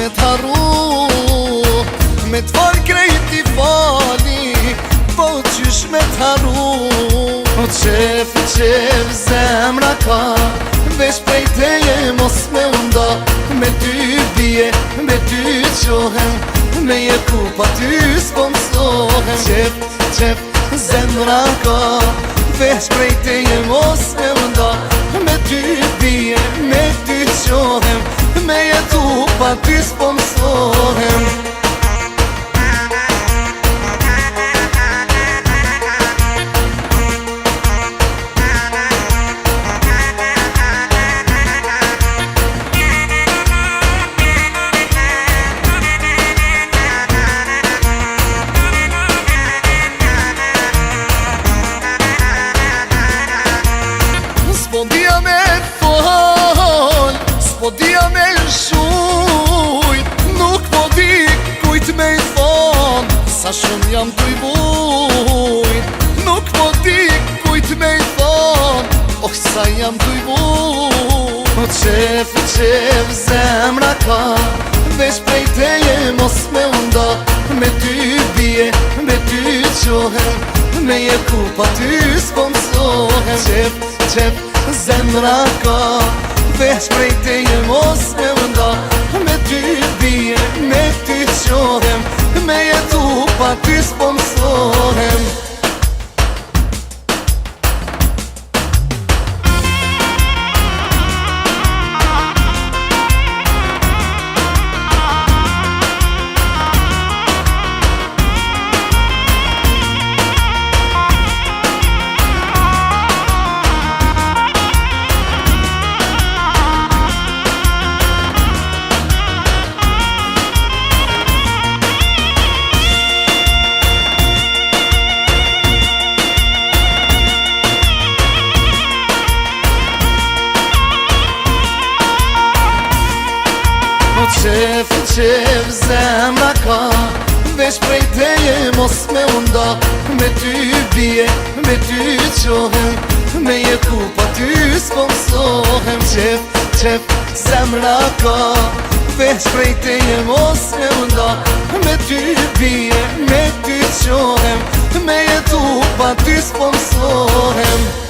me t'harru, me t'fal krejt i fali, po qysh me t'harru. O qef, qef, zemra ka, veç prej teje mos me unda, me ty bje, me ty qohem, me je kupa ty s'pomsohem. Qef, qef, zemra ka, veç prej teje mos me unda, me ty bje, me ty qohem, me je kupa ty s'pomsohem. S'po dhja me fol, s'po dhja me shujt, nuk po di kujt me i thon, sa shumë jam t'u i bujt. Nuk po di kujt me i thon, oh sa jam t'u i bujt. O qef, qef, zemra ka, veç prej teje mos me unda, me ty bje, me ty qohem, me je kupa ty s'pomsohem. Qef, qef, zemra ka, veç prej teje mos me unda, me ty bje, me ty qohem, me jetu pa ty s'pomsohem. Qef, qef, zemra ka, veç prej teje mos me unda, me ty bje, me ty qohem, me je kupa ty s'pomsohem. Qef, qef, zemra ka, veç prej teje mos me unda, me ty bje, me ty qohem, me je kupa ty s'pomsohem.